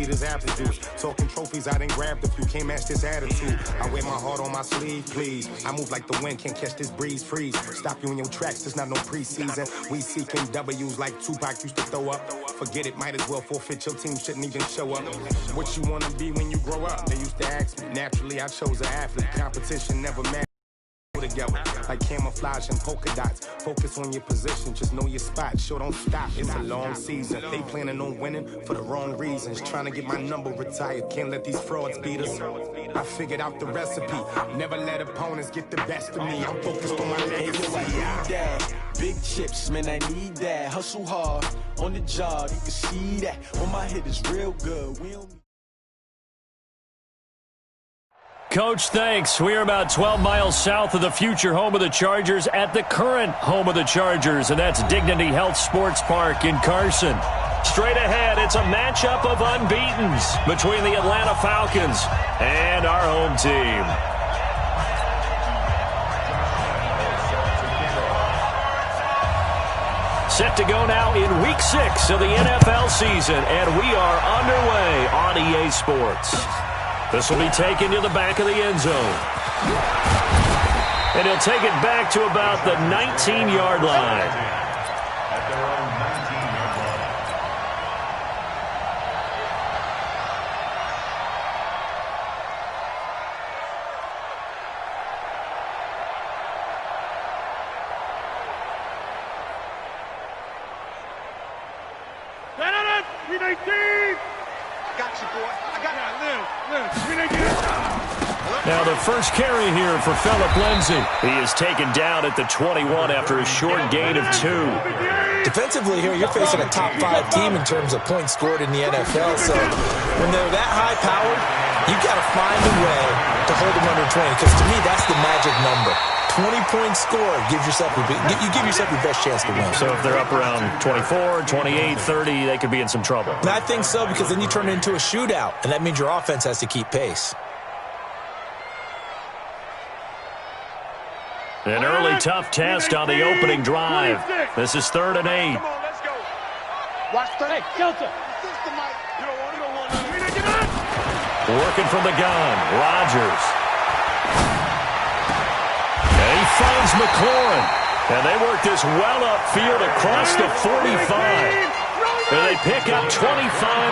sweet as apple juice. Talking trophies, I done grabbed a few, can't match this attitude. I wear my heart on my sleeve, please. I move like the wind, can't catch this breeze, freeze. Stop you in your tracks, there's not no preseason. We seeking W's like Tupac used to throw up. Forget it, might as well forfeit, your team shouldn't even show up. What you wanna be when you grow up? They used to ask me. Naturally, I chose an athlete. Competition never mattered. Together like camouflage and polka dots. Focus on your position, just know your spot. Sure, don't stop, it's a long season. They planning on winning for the wrong reasons. Trying to get my number retired, can't let these frauds beat us. I figured out the recipe, never let opponents get the best of me. I'm focused on my legacy. I need that. Big chips, man, I need that. Hustle hard on the job, you can see that. On my head is real good. We don't. Coach, thanks. We are about 12 miles south of the future home of the Chargers at the current home of the Chargers, and that's Dignity Health Sports Park in Carson. Straight ahead, it's a matchup of unbeatens between the Atlanta Falcons and our home team. Set to go now in Week 6 of the NFL season, and we are underway on EA Sports. This will be taken to the back of the end zone. And he'll take it back to about the 19-yard line. At their own 19-yard line. Got you, boy. I got you. Now the first carry here for Phillip Lindsay. He is taken down at the 21 after a short gain of 2. Defensively here, you're facing a top 5 team in terms of points scored in the NFL. So when they're that high-powered, you've got to find a way to hold them under 20. Because to me, that's the magic number. 20-point score gives yourself you give yourself your best chance to win. So if they're up around 24, 28, 30, they could be in some trouble. And I think so, because then you turn it into a shootout, and that means your offense has to keep pace. An early tough test on the opening drive. This is 3rd and 8. Come on, let's go. Watch the hey, Delta. Working from the gun, Rodgers. And he finds McLaurin. And they work this well upfield across the 45. And they pick up 25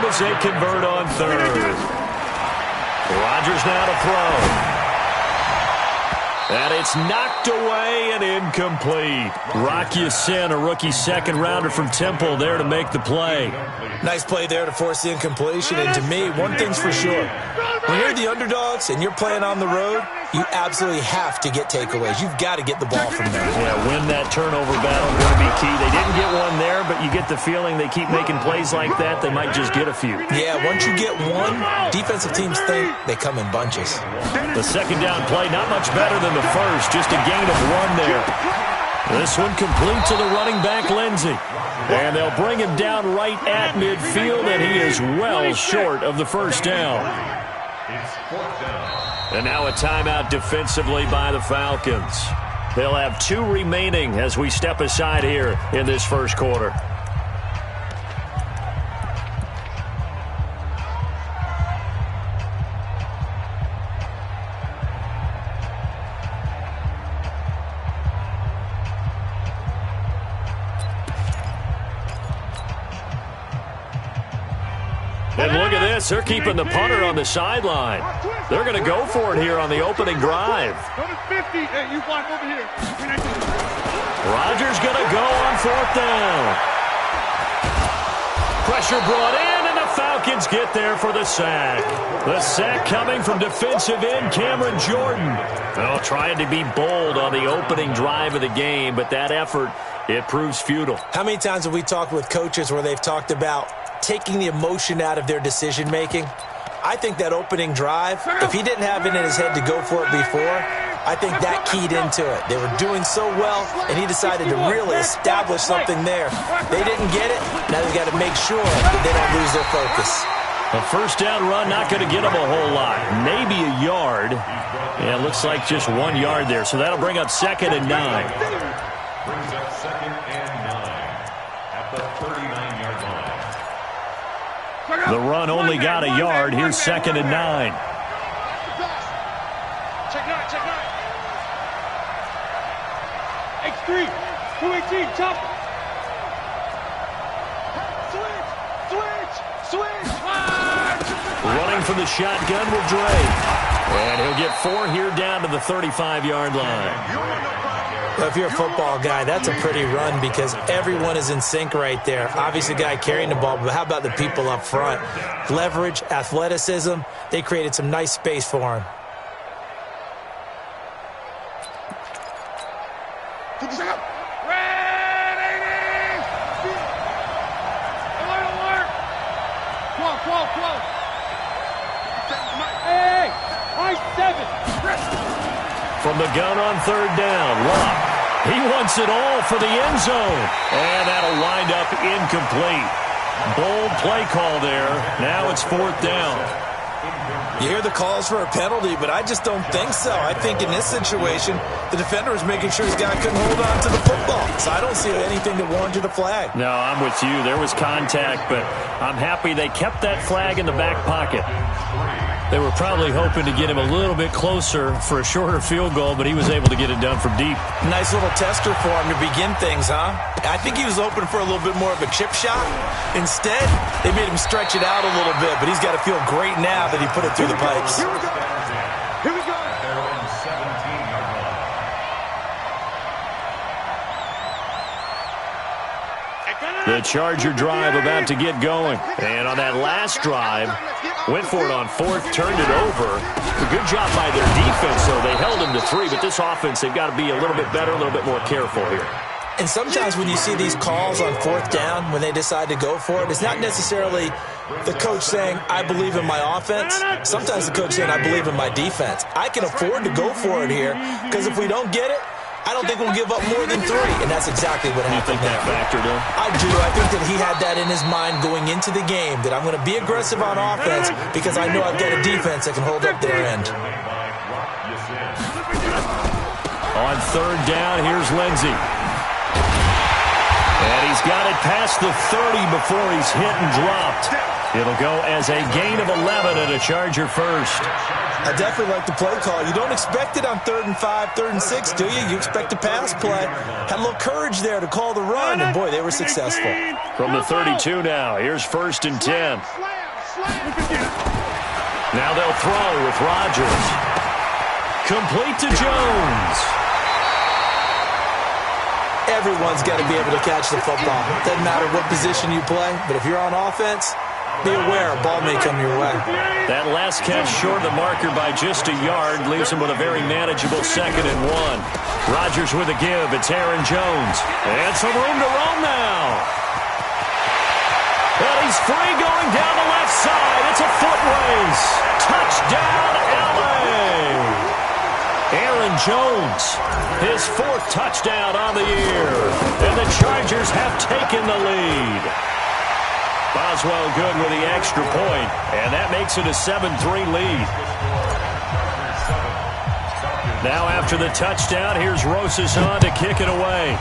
as they convert on 3rd. Rodgers now to throw. And it's knocked away and incomplete. Rock Ya-Sin, a rookie second-rounder from Temple, there to make the play. Nice play there to force the incompletion. And to me, one thing's for sure. When you're the underdogs and you're playing on the road, you absolutely have to get takeaways. You've got to get the ball from there. Yeah, win that turnover battle is going to be key. They didn't get one there, but you get the feeling they keep making plays like that, they might just get a few. Yeah, once you get one, defensive teams think they come in bunches. The second down play, not much better than the first, just a gain of 1 there. This one complete to the running back, Lindsay. And they'll bring him down right at midfield, and he is well short of the first down. And now a timeout defensively by the Falcons. They'll have 2 remaining as we step aside here in this first quarter. And look at this. They're keeping the punter on the sideline. They're going to go for it here on the opening drive. Rodgers going to go on 4th down. Pressure brought in, and the Falcons get there for the sack. The sack coming from defensive end Cameron Jordan. Well, trying to be bold on the opening drive of the game, but that effort, it proves futile. How many times have we talked with coaches where they've talked about taking the emotion out of their decision-making? I think that opening drive, if he didn't have it in his head to go for it before, I think that keyed into it. They were doing so well, and he decided to really establish something there. They didn't get it. Now they've got to make sure that they don't lose their focus. A first down run, not going to get them a whole lot. Maybe a yard. Yeah, it looks like just 1 yard there, so that'll bring up 2nd and 9. Brings up 2nd and 9 at the 39-yard line. The run only got a yard. Here's 2nd and 9. Check 9, check 9. X3, 218, jump. Switch. Running from the shotgun will Dre. And he'll get 4 here down to the 35-yard line. Well, if you're a football guy, that's a pretty run because everyone is in sync right there. Obviously, the guy carrying the ball, but how about the people up front? Leverage, athleticism, they created some nice space for him. From the gun on 3rd down, Love. He wants it all for the end zone. And that'll wind up incomplete. Bold play call there. Now it's 4th down. You hear the calls for a penalty, but I just don't think so. I think in this situation, the defender was making sure his guy couldn't hold on to the football. So I don't see anything that warranted a flag. No, I'm with you. There was contact, but I'm happy they kept that flag in the back pocket. They were probably hoping to get him a little bit closer for a shorter field goal, but he was able to get it done from deep. Nice little tester for him to begin things, huh? I think he was open for a little bit more of a chip shot. Instead, they made him stretch it out a little bit, but he's got to feel great now that he put it through the pipes. Here we go. The Charger drive about to get going. And on that last drive, went for it on 4th, turned it over. A good job by their defense, though. They held him to 3, but this offense, they've got to be a little bit better, a little bit more careful here. And sometimes when you see these calls on 4th down, when they decide to go for it, it's not necessarily the coach saying, I believe in my offense. Sometimes the coach saying, I believe in my defense. I can afford to go for it here, because if we don't get it, I don't think we'll give up more than 3, and that's exactly what happened. You think that factored in? I do. I think that he had that in his mind going into the game, that I'm going to be aggressive on offense because I know I've got a defense that can hold up their end. On 3rd down, here's Lindsey. And he's got it past the 30 before he's hit and dropped. It'll go as a gain of 11 and a Charger first. I definitely like the play call. You don't expect it on 3rd and 5, 3rd and 6, do you? You expect a pass play. Had a little courage there to call the run, and boy, they were successful. From the 32 now, here's 1st and 10. Now they'll throw with Rodgers. Complete to Jones. Everyone's got to be able to catch the football. Doesn't matter what position you play, but if you're on offense, be aware a ball may come your way. That last catch short of the marker by just a yard leaves him with a very manageable 2nd and 1. Rodgers with a give. It's Aaron Jones. And some room to roam now. And he's free going down the left side. It's a foot race. Touchdown, LA. Aaron Jones, his 4th touchdown on the year. And the Chargers have taken the lead. Boswell good with the extra point, and that makes it a 7-3 lead. Now after the touchdown, here's Rosas on to kick it away.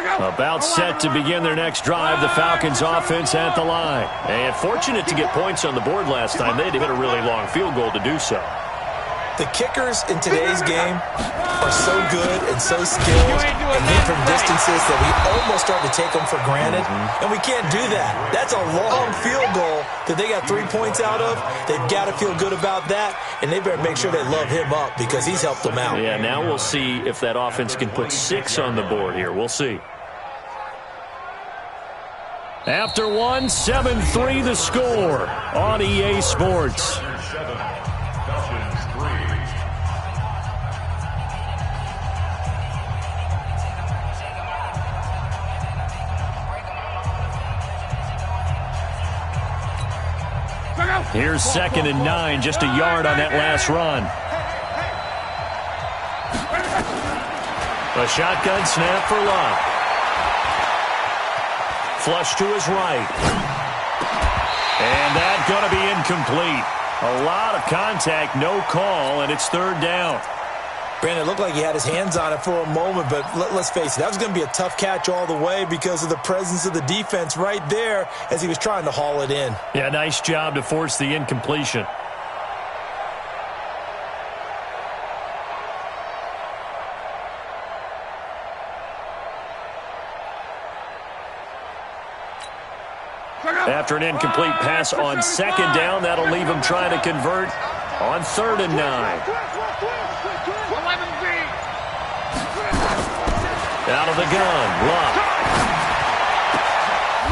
About set to begin their next drive, the Falcons offense at the line. And fortunate to get points on the board last time. They had to hit a really long field goal to do so. The kickers in today's game are so good and so skilled and hit from distances that we almost start to take them for granted. And we can't do that. That's a long field goal that they got 3 points out of. They've got to feel good about that, and they better make sure they love him up because he's helped them out. Yeah, now we'll see if that offense can put 6 on the board here. We'll see. After 1, 7-3 the score on EA Sports. Here's 2nd and 9, just a yard on that last run. A shotgun snap for Love. Flush to his right. And that's going to be incomplete. A lot of contact, no call, and it's third down. Brandon, it looked like he had his hands on it for a moment, but let's face it, that was going to be a tough catch all the way because of the presence of the defense right there as he was trying to haul it in. Yeah, nice job to force the incompletion. After an incomplete pass on second down, that'll leave him trying to convert on 3rd and 9. Out of the gun, Luck.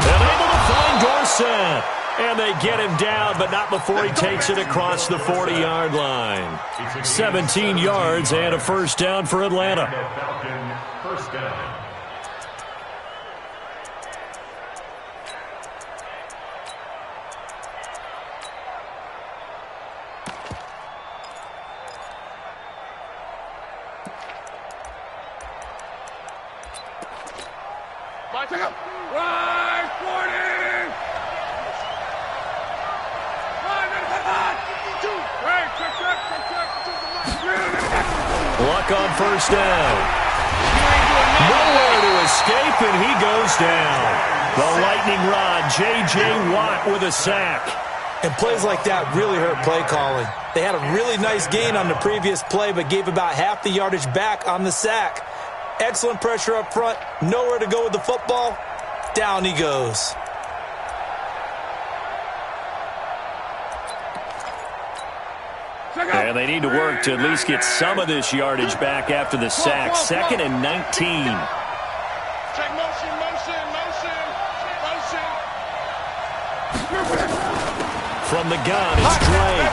And able to find Dorsett. And they get him down, but not before he takes it across the 40-yard line. 17 yards and a first down for Atlanta. First down. Luck on first down. Nowhere to escape, and he goes down. The lightning rod, J.J. Watt with a sack. And plays like that really hurt play calling. They had a really nice gain on the previous play, but gave about half the yardage back on the sack. Excellent pressure up front. Nowhere to go with the football. Down he goes. And they need to work to at least get some of this yardage back after the sack. 2nd and 19. Check motion. From the gun, it's Drake.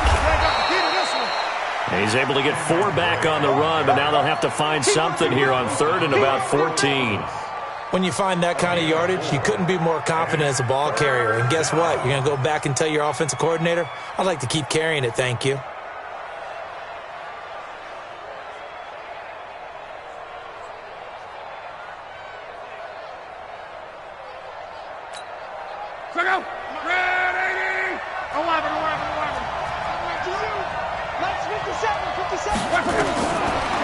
He's able to get 4 back on the run, but now they'll have to find something here on 3rd and about 14. When you find that kind of yardage, you couldn't be more confident as a ball carrier. And guess what? You're going to go back and tell your offensive coordinator, I'd like to keep carrying it, thank you.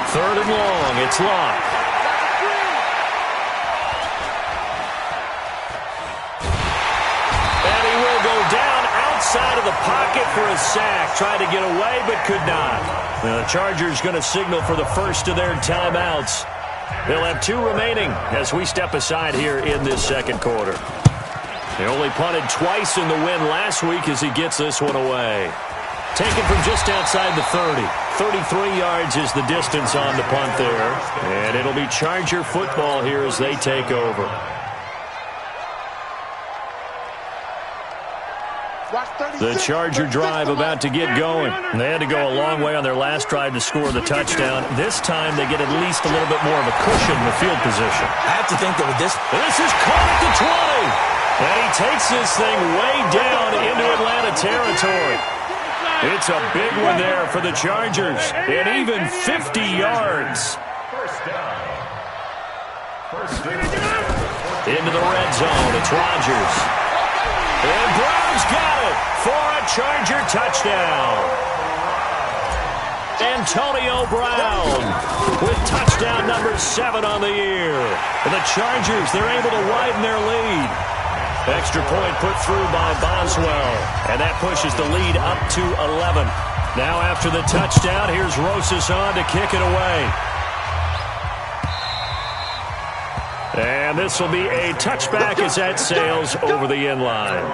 Third and long, it's Locke. And he will go down outside of the pocket for a sack. Tried to get away, but could not. The Chargers going to signal for the first of their timeouts. They'll have 2 remaining as we step aside here in this second quarter. They only punted twice in the win last week as he gets this one away. Taken from just outside the 30. 33 yards is the distance on the punt there. And it'll be Charger football here as they take over. The Charger drive about to get going. They had to go a long way on their last drive to score the touchdown. This time they get at least a little bit more of a cushion in the field position. I have to think that with this is caught at the 20. And he takes this thing way down into Atlanta territory. It's a big one there for the Chargers, and even 50 yards. Into the red zone, it's Rodgers. And Brown's got it for a Charger touchdown. Antonio Brown with touchdown number 7 on the year. And the Chargers, they're able to widen their lead. Extra point put through by Boswell. And that pushes the lead up to 11. Now after the touchdown, here's Rosas on to kick it away. And this will be a touchback as that sails over the end line.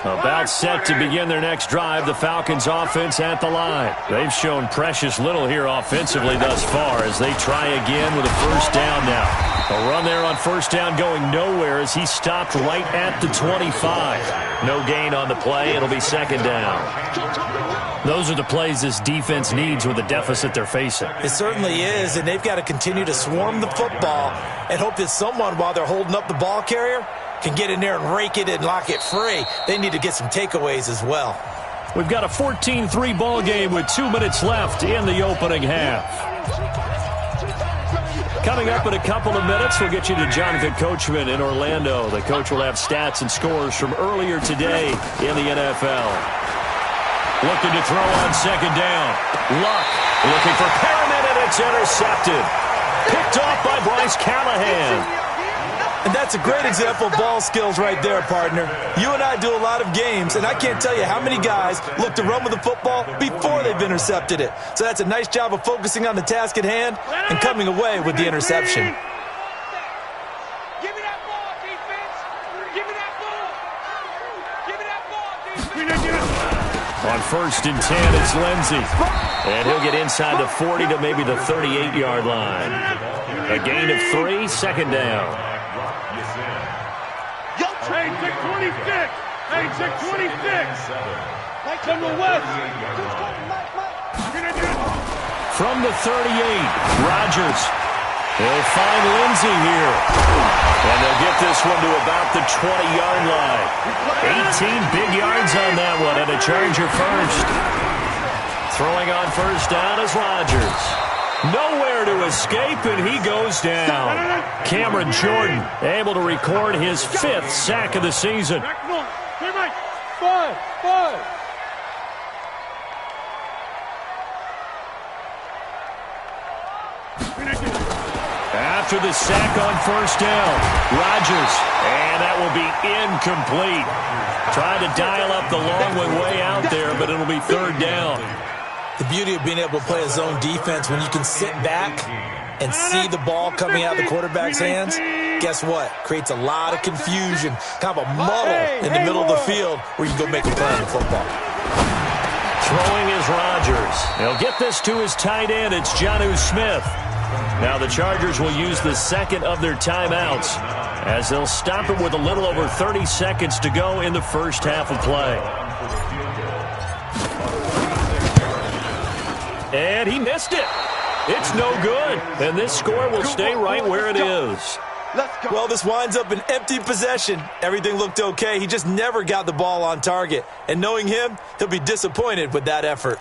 About set to begin their next drive, the Falcons offense at the line. They've shown precious little here offensively thus far as they try again with a first down now. A run there on first down going nowhere as he stopped right at the 25. No gain on the play. It'll be second down. Those are the plays this defense needs with the deficit they're facing. It certainly is, and they've got to continue to swarm the football and hope that someone, while they're holding up the ball carrier, can get in there and rake it and lock it free. They need to get some takeaways as well. We've got a 14-3 ball game with 2 minutes left in the opening half. Coming up in a couple of minutes, we'll get you to Jonathan Coachman in Orlando. The coach will have stats and scores from earlier today in the NFL. Looking to throw on second down. Luck looking for Perriman, and it's intercepted. Picked off by Bryce Callahan. And that's a great example of ball skills right there, partner. You and I do a lot of games, and I can't tell you how many guys look to run with the football before they've intercepted it. So that's a nice job of focusing on the task at hand and coming away with the interception. Give me that ball, defense. Give me that ball. Give me that ball, defense. On 1st and 10, it's Lindsey. And he'll get inside the 40 to maybe the 38-yard line. A gain of 3, second down. Hey, check 26. Hey, check 26. Come to West. From the 38, Rodgers. He'll find Lindsey here. And they'll get this one to about the 20-yard line. 18 big yards on that one, and a Charger first. Throwing on first down is Rodgers. Nowhere to escape, and he goes down. Cameron Jordan able to record his 5th sack of the season. Five. After the sack on first down, Rodgers, and that will be incomplete. Trying to dial up the long one way out there, but it'll be 3rd down. The beauty of being able to play a zone defense when you can sit back and see the ball coming out of the quarterback's hands, guess what? Creates a lot of confusion, kind of a muddle in the middle of the field where you can go make a play on the football. Throwing is Rodgers. He'll get this to his tight end. It's Jonnu Smith. Now the Chargers will use the second of their timeouts as they'll stop him with a little over 30 seconds to go in the first half of play. And he missed it. It's no good. And this score will stay right where it is. Well, this winds up an empty possession. Everything looked okay. He just never got the ball on target. And knowing him, he'll be disappointed with that effort.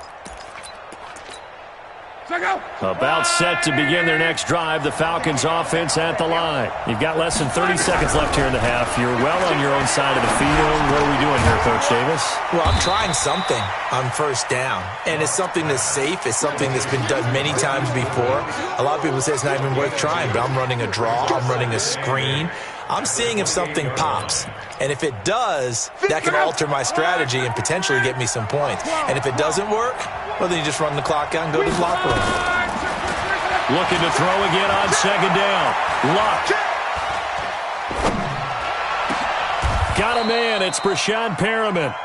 About set to begin their next drive, the Falcons offense at the line. You've got less than 30 seconds left here in the half. You're well on your own side of the field. What are we doing here, Coach Davis? Well, I'm trying something on first down, and it's something that's safe. It's something that's been done many times before. A lot of people say it's not even worth trying, but I'm running a draw. I'm running a screen. I'm seeing if something pops. And if it does, that can alter my strategy and potentially get me some points. And if it doesn't work, well, then you just run the clock out and go to the locker room. Looking to throw again on second down. Luck. Got a man. It's Brashad Perriman.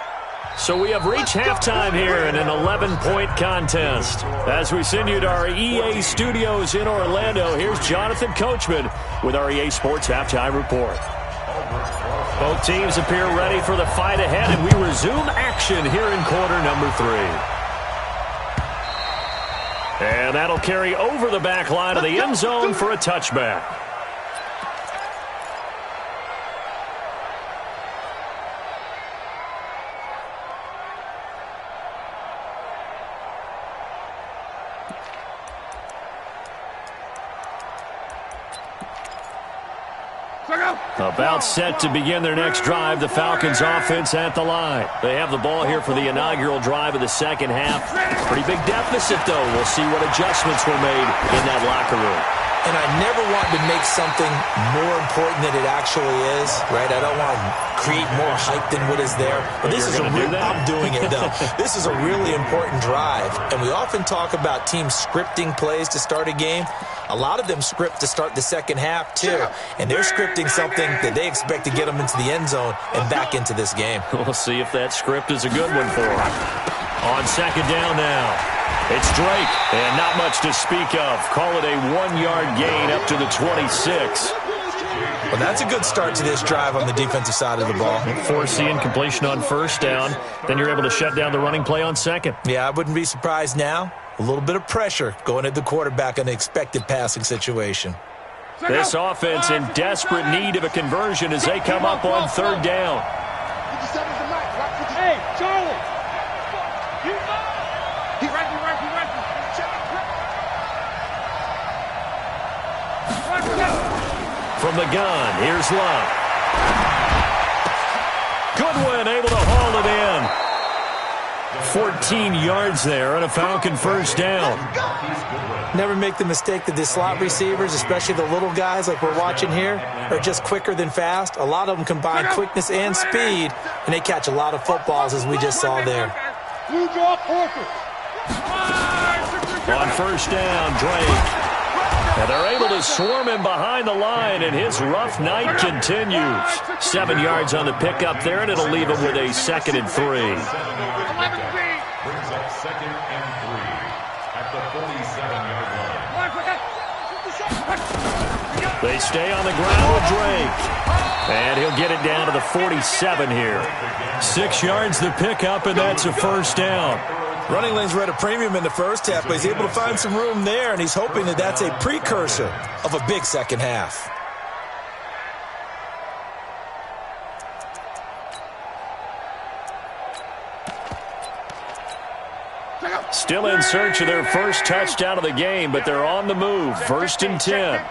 So we have reached halftime here in an 11-point contest. As we send you to our EA studios in Orlando, here's Jonathan Coachman with our EA Sports Halftime Report. Both teams appear ready for the fight ahead, and we resume action here in quarter number 3. And that'll carry over the back line of the end zone for a touchback. About set to begin their next drive, the Falcons offense at the line. They have the ball here for the inaugural drive of the second half. Pretty big deficit, though. We'll see what adjustments were made in that locker room. And I never want to make something more important than it actually is, right? I don't want to create more hype than what is there. But this is a real, I'm doing it, though. This is a really important drive. And we often talk about teams scripting plays to start a game. A lot of them script to start the second half, too. And they're scripting something that they expect to get them into the end zone and back into this game. We'll see if that script is a good one for them. On second down now. It's Drake, and not much to speak of. Call it a 1-yard gain up to the 26. Well, that's a good start to this drive on the defensive side of the ball. Forcing incompletion on first down. Then you're able to shut down the running play on second. Yeah, I wouldn't be surprised now. A little bit of pressure going at the quarterback in an expected passing situation. This offense in desperate need of a conversion as they come up on third down. Hey, Charlie. From the gun, here's Love. Goodwin able to haul it in. 14 yards there and a Falcon first down. Never make the mistake that the slot receivers, especially the little guys like we're watching here, are just quicker than fast. A lot of them combine quickness and speed, and they catch a lot of footballs, as we just saw there. On first down, Drake. And they're able to swarm him behind the line, and his rough night continues. 7 yards on the pickup there, and it'll leave him with a 2nd and 3. Brings up 2nd and 3 at the 47-yard line. They stay on the ground with Drake. And he'll get it down to the 47 here. 6 yards the pickup, and that's a first down. Running lanes were at a premium in the first half, but he's able to find some room there, and he's hoping that that's a precursor of a big second half. Still in search of their first touchdown of the game, but they're on the move. 1st and 10.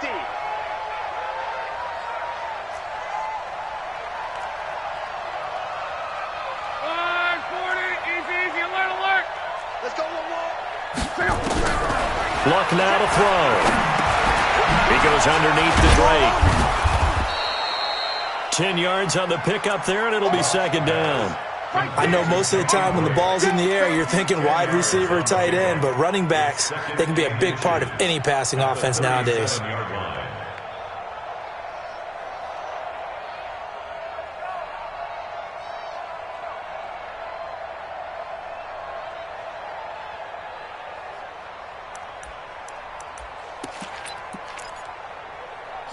Luck now to throw. He goes underneath to Drake. 10 yards on the pickup there, and it'll be 2nd down. I know most of the time when the ball's in the air, you're thinking wide receiver or tight end, but running backs, they can be a big part of any passing offense nowadays.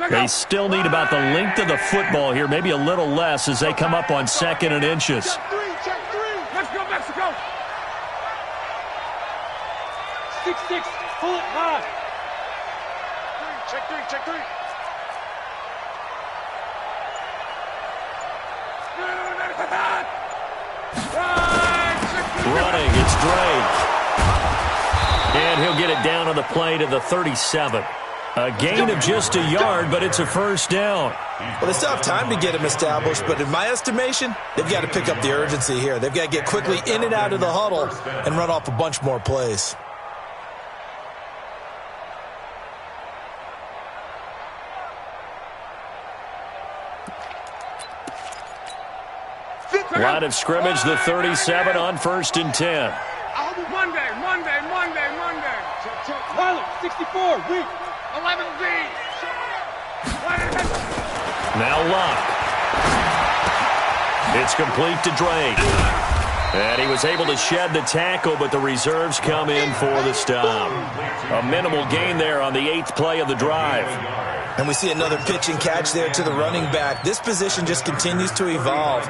They still need about the length of the football here, maybe a little less as they come up on 2nd and inches. Check three. Let's go, Mexico. 6-6. Pull it high. Check three. Running, it's Drake. And he'll get it down on the play to the 37. A gain of just a yard, but it's a first down. Well, they still have time to get him established, but in my estimation, they've got to pick up the urgency here. They've got to get quickly in and out of the huddle and run off a bunch more plays. Line of scrimmage, the 37 on 1st and 10. Monday. Pilot, 64, weak. 11B. Now Luck. It's complete to Drake. And he was able to shed the tackle, but the reserves come in for the stop. A minimal gain there on the 8th play of the drive. And we see another pitch and catch there to the running back. This position just continues to evolve.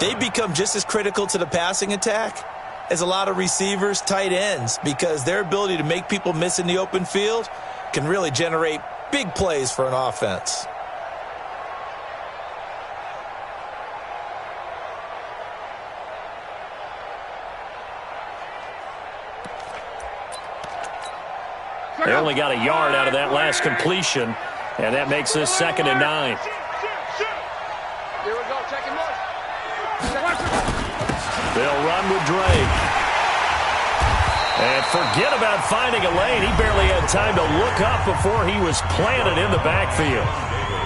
They become just as critical to the passing attack as a lot of receivers, tight ends, because their ability to make people miss in the open field can really generate big plays for an offense. They only got a yard out of that last completion, and that makes this 2nd and 9. Here we go, checking more. They'll run with Drake. And forget about finding a lane. He barely had time to look up before he was planted in the backfield.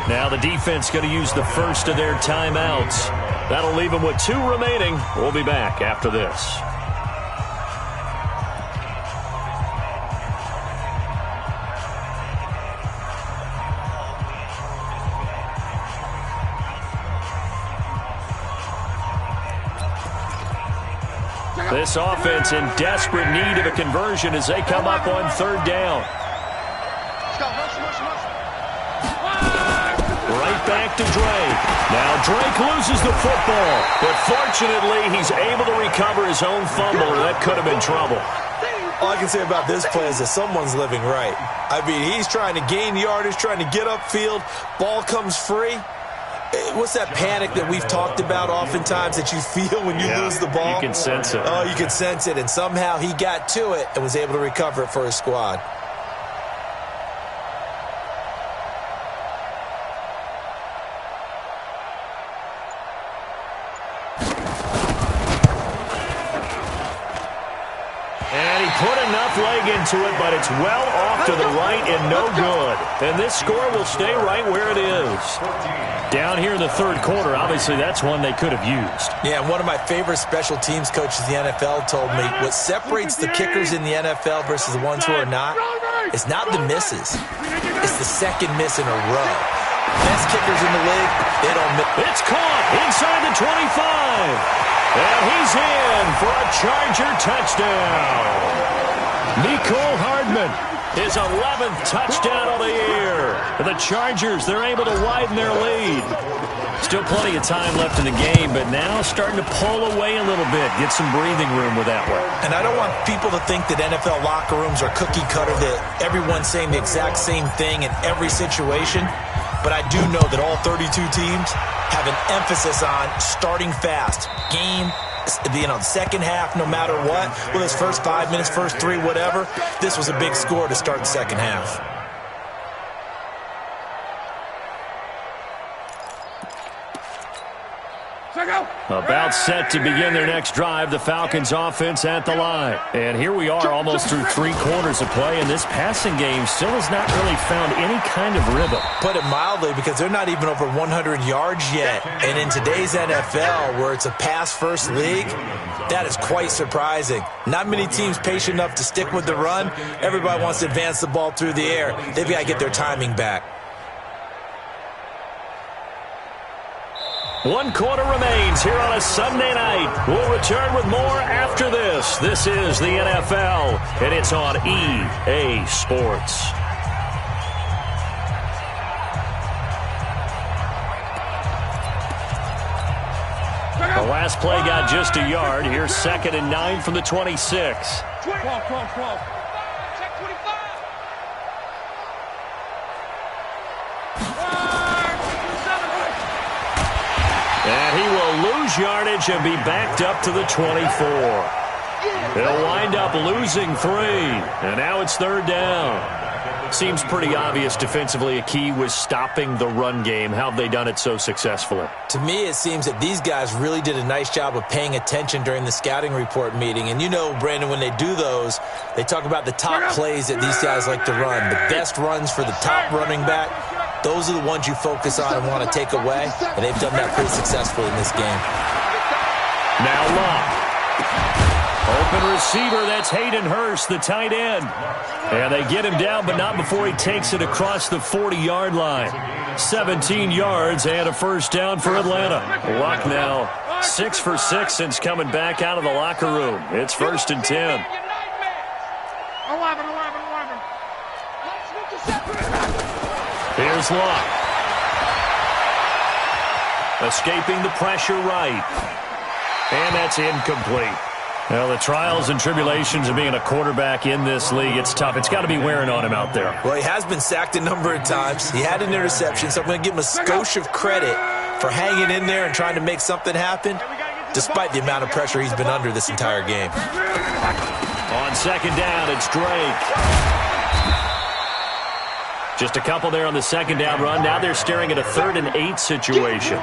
Now the defense going to use the first of their timeouts. That'll leave them with 2 remaining. We'll be back after this. This offense in desperate need of a conversion as they come up on 3rd down. Right back to Drake. Now Drake loses the football, but fortunately he's able to recover his own fumble, or that could have been trouble. All I can say about this play is that someone's living right. I mean, he's trying to gain yardage, trying to get upfield. Ball comes free. What's that panic that we've talked about oftentimes that you feel when you lose the ball? You can sense it. Oh, you can sense it, and somehow he got to it and was able to recover it for his squad. put enough leg into it, but it's well off to the right and no good. And this score will stay right where it is. Down here in the third quarter, obviously that's one they could have used. Yeah, and one of my favorite special teams coaches in the NFL told me what separates the kickers in the NFL versus the ones who are not is not the misses. It's the second miss in a row. Best kickers in the league, they don't miss. It's caught inside the 25. And he's in for a Charger touchdown. Mecole Hardman, his 11th touchdown of the year. And the Chargers, they're able to widen their lead. Still plenty of time left in the game, but now starting to pull away a little bit, get some breathing room with that one. And I don't want people to think that NFL locker rooms are cookie cutter, that everyone's saying the exact same thing in every situation. But I do know that all 32 teams have an emphasis on starting fast. Game, the second half, no matter what. Well, it's first 5 minutes, first 3, whatever. This was a big score to start the second half. About set to begin their next drive, the Falcons offense at the line. And here we are almost through 3 quarters of play, and this passing game still has not really found any kind of rhythm. Put it mildly, because they're not even over 100 yards yet. And in today's NFL, where it's a pass-first league, that is quite surprising. Not many teams patient enough to stick with the run. Everybody wants to advance the ball through the air. They've got to get their timing back. 1 quarter remains here on a Sunday night. We'll return with more after this. This is the NFL, and it's on EA Sports. The last play got just a yard. Here's 2nd and 9 from the 26. 12. And he will lose yardage and be backed up to the 24. He'll wind up losing 3. And now it's 3rd down. Seems pretty obvious defensively a key was stopping the run game. How have they done it so successfully? To me, it seems that these guys really did a nice job of paying attention during the scouting report meeting. And you know, Brandon, when they do those, they talk about the top plays that these guys like to run. The best runs for the top running back. Those are the ones you focus on and want to take away, and they've done that pretty successfully in this game. Now Locke. Open receiver, that's Hayden Hurst, the tight end. And they get him down, but not before he takes it across the 40-yard line. 17 yards and a first down for Atlanta. Locke now 6 for 6 since coming back out of the locker room. It's 1st and 10. 11. Here's Locke. Escaping the pressure right. And that's incomplete. Well, the trials and tribulations of being a quarterback in this league, it's tough. It's got to be wearing on him out there. Well, he has been sacked a number of times. He had an interception, so I'm going to give him a skosh of credit for hanging in there and trying to make something happen, despite the amount of pressure he's been under this entire game. On 2nd down, it's Drake. Just a couple there on the 2nd down run. Now they're staring at a 3rd and 8 situation.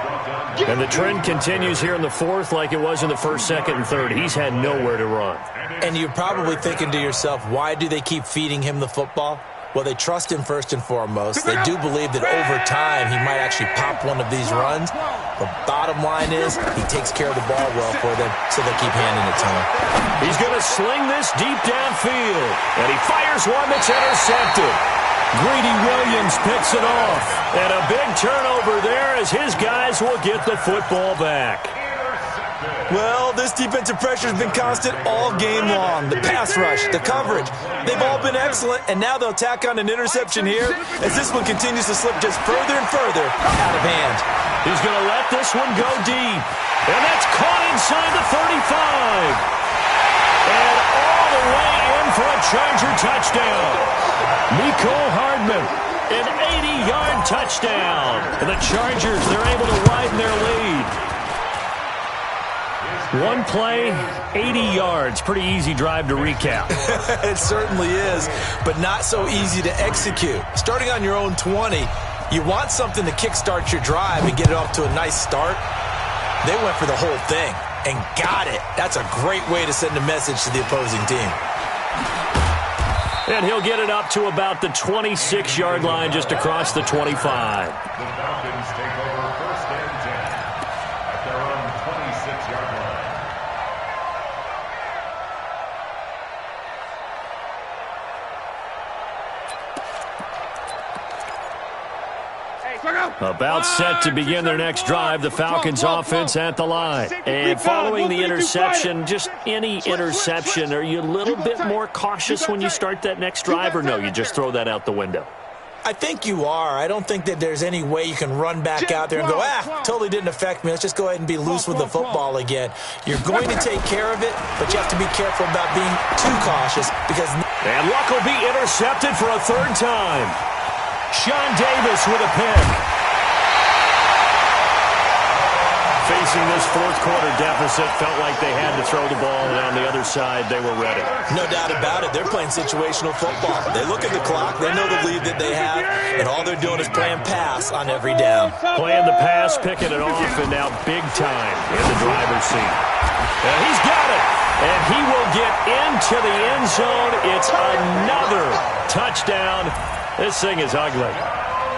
And the trend continues here in the 4th like it was in the 1st, 2nd, and 3rd. He's had nowhere to run. And you're probably thinking to yourself, why do they keep feeding him the football? Well, they trust him first and foremost. They do believe that over time he might actually pop one of these runs. The bottom line is he takes care of the ball well for them, so they'll keep handing it to him. He's going to sling this deep downfield. And he fires one that's intercepted. Greedy Williams picks it off. And a big turnover there as his guys will get the football back. Well, this defensive pressure has been constant all game long. The pass rush, the coverage, they've all been excellent, and now they'll tack on an interception here as this one continues to slip just further and further out of hand. He's going to let this one go deep. And that's caught inside the 35. And all the way in for a Charger touchdown. Mecole Hardman, an 80-yard touchdown. And the Chargers, they're able to widen their lead. One play, 80 yards. Pretty easy drive to recap. It certainly is, but not so easy to execute. Starting on your own 20, you want something to kickstart your drive and get it off to a nice start. They went for the whole thing and got it. That's a great way to send a message to the opposing team. And he'll get it up to about the 26-yard line, just across the 25. The Falcons take over 1st and 10 at their own 26-yard line. About set to begin their next drive, the Falcons offense at the line. And following the interception, just any interception, are you a little bit more cautious when you start that next drive, or no, you just throw that out the window? I think you are. I don't think that there's any way you can run back out there and go, totally didn't affect me. Let's just go ahead and be loose with the football again. You're going to take care of it, but you have to be careful about being too cautious because... And Luck will be intercepted for a 3rd time. Sean Davis with a pick. Facing this 4th quarter deficit, felt like they had to throw the ball, and on the other side, they were ready. No doubt about it. They're playing situational football. They look at the clock, they know the lead that they have, and all they're doing is playing pass on every down. Playing the pass, picking it off, and now big time in the driver's seat. And he's got it, and he will get into the end zone. It's another touchdown. This thing is ugly.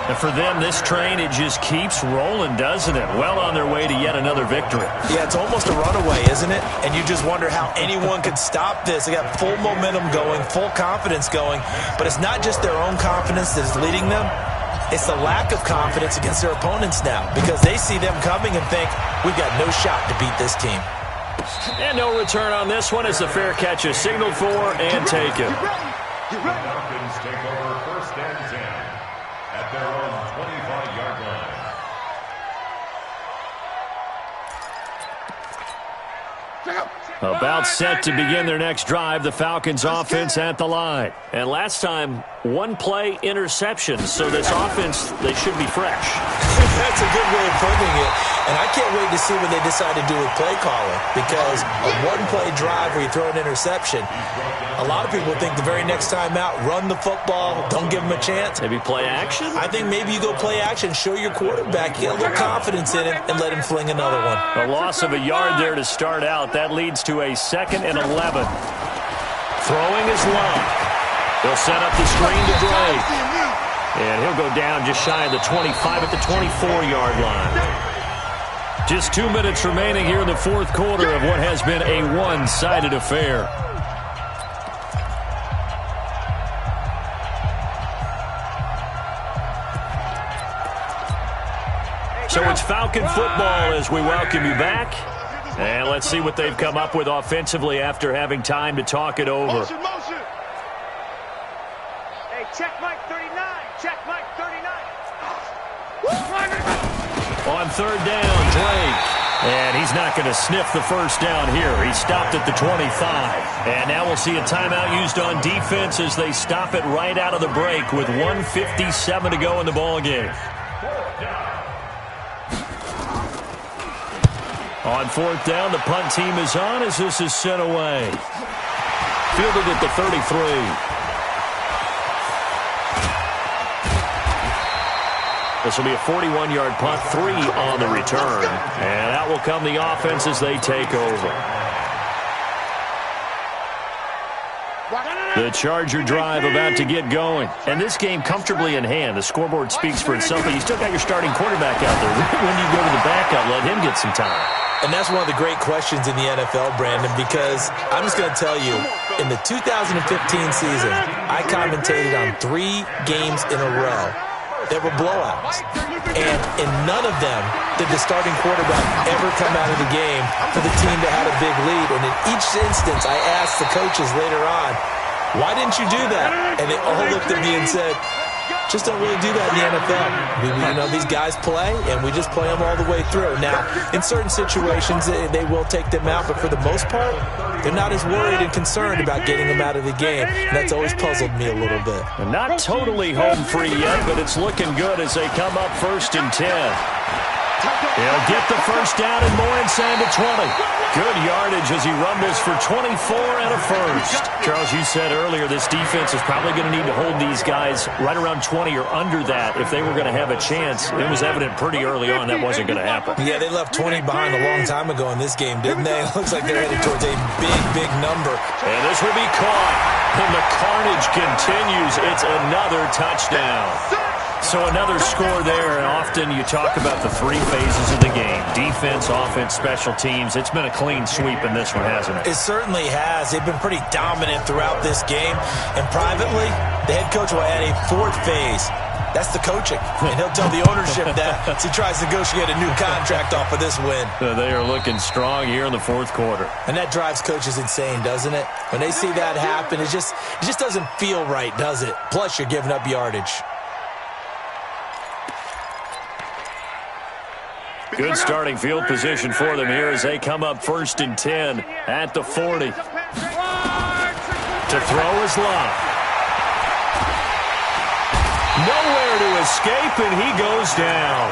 And for them, this train, it just keeps rolling, doesn't it? Well on their way to yet another victory. Yeah, it's almost a runaway, isn't it? And you just wonder how anyone could stop this. They got full momentum going, full confidence going. But it's not just their own confidence that is leading them. It's the lack of confidence against their opponents now because they see them coming and think, we've got no shot to beat this team. And no return on this one as the fair catch is signaled for and taken. The Falcons take over 1st and 10 at their own 25-yard line. About set to begin their next drive, the Falcons offense at the line. And last time, 1-play interception, so this offense, they should be fresh. That's a good way of putting it. And I can't wait to see what they decide to do with play calling because a 1-play drive where you throw an interception, a lot of people think the very next time out, run the football, don't give them a chance. Maybe play action? I think maybe you go play action, show your quarterback, get a little confidence in him, and let him fling another one. A loss of a yard there to start out. That leads to a 2nd and 11. Throwing is Long. They'll set up the screen to Drake. And he'll go down just shy of the 25 at the 24-yard line. Just 2 minutes remaining here in the 4th quarter of what has been a one-sided affair. So it's Falcon football as we welcome you back. And let's see what they've come up with offensively after having time to talk it over. Motion, motion. Hey, check Mike 39. Check Mike 39. On 3rd down, Drake. And he's not going to sniff the first down here. He stopped at the 25. And now we'll see a timeout used on defense as they stop it right out of the break with 1:57 to go in the ballgame. On 4th down, the punt team is on as this is sent away. Fielded at the 33. This will be a 41-yard punt, 3 on the return. And out will come the offense as they take over. The Charger drive about to get going. And this game comfortably in hand. The scoreboard speaks for itself, but you still got your starting quarterback out there. When you go to the backup, let him get some time. And that's one of the great questions in the NFL, Brandon, because I'm just going to tell you, in the 2015 season, I commentated on 3 games in a row that were blowouts. And in none of them did the starting quarterback ever come out of the game for the team that had a big lead. And in each instance, I asked the coaches later on, why didn't you do that? And they all looked at me and said, just don't really do that in the NFL. You know, these guys play, and we just play them all the way through. Now, in certain situations, they will take them out, but for the most part, they're not as worried and concerned about getting them out of the game. And that's always puzzled me a little bit. And not totally home free yet, but it's looking good as they come up 1st and 10. He'll get the first down and more inside the 20. Good yardage as he rumbles for 24 and a first. Charles, you said earlier this defense is probably going to need to hold these guys right around 20 or under that if they were going to have a chance. It was evident pretty early on that wasn't going to happen. Yeah, they left 20 behind a long time ago in this game, didn't they? It looks like they're headed towards a big, big number. And this will be caught. And the carnage continues. It's another touchdown. So another score there, and often you talk about the three phases of the game. Defense, offense, special teams. It's been a clean sweep in this one, hasn't it? It certainly has. They've been pretty dominant throughout this game. And privately, the head coach will add a fourth phase. That's the coaching. And he'll tell the ownership that as he tries to negotiate a new contract off of this win. They are looking strong here in the fourth quarter. And that drives coaches insane, doesn't it? When they see that happen, it just doesn't feel right, does it? Plus, you're giving up yardage. Good starting field position for them here as they come up 1st and 10 at the 40. To throw is Love. Nowhere to escape, and he goes down.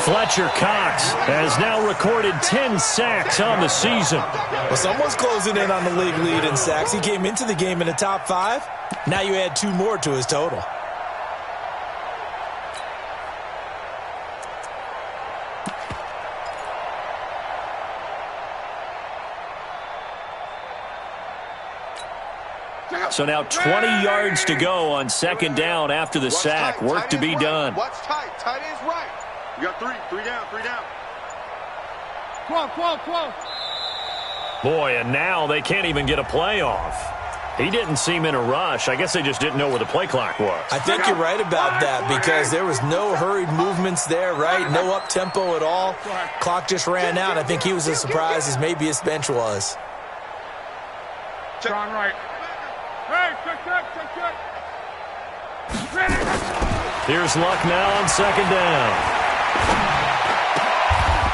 Fletcher Cox has now recorded 10 sacks on the season. Well, someone's closing in on the league lead in sacks. He came into the game in the top 5. Now you add 2 more to his total. So now 20 yards to go on 2nd down after the sack. Work to be done. What's tight? Tight is right. You got 3 down. 12. Boy, and now they can't even get a play off. He didn't seem in a rush. I guess they just didn't know where the play clock was. I think you're right about that because there was no hurried movements there, right? No up-tempo at all. Clock just ran out. I think he was as surprised as maybe his bench was. John right. Hey, check. Here's Luck now on 2nd down.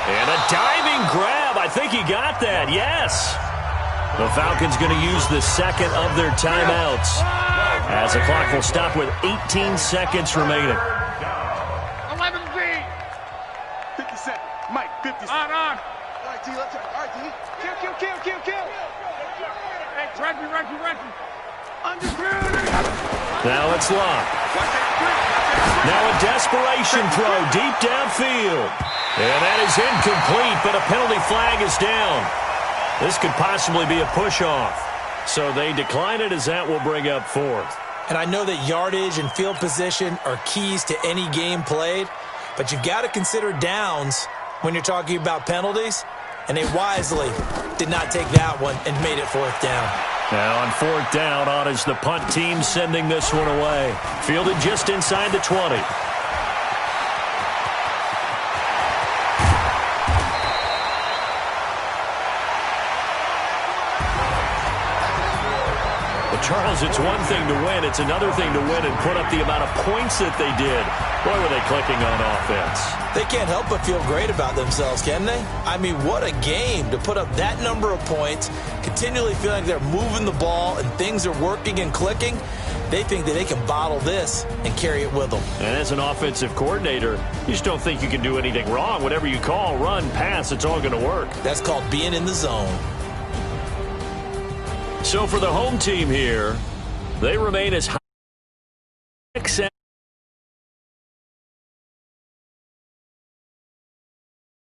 And a diving grab. I think he got that, yes. The Falcons going to use the 2nd of their timeouts as the clock will stop with 18 seconds remaining. 11Z. 50 seconds. Mike, 50 seconds. On. All right, D, let's go. All right, D. Kill. Hey, Reggie. Now it's Love. Now a desperation throw deep downfield. And that is incomplete, but a penalty flag is down. This could possibly be a push-off. So they decline it as that will bring up 4th. And I know that yardage and field position are keys to any game played, but you've got to consider downs when you're talking about penalties, and they wisely did not take that one and made it 4th down. Now on 4th down, on is the punt team sending this one away. Fielded just inside the 20. Charles, it's one thing to win. It's another thing to win and put up the amount of points that they did. Boy, were they clicking on offense. They can't help but feel great about themselves, can they? I mean, what a game to put up that number of points, continually feeling like they're moving the ball and things are working and clicking. They think that they can bottle this and carry it with them. And as an offensive coordinator, you just don't think you can do anything wrong. Whatever you call, run, pass, it's all going to work. That's called being in the zone. So for the home team here, they remain as high.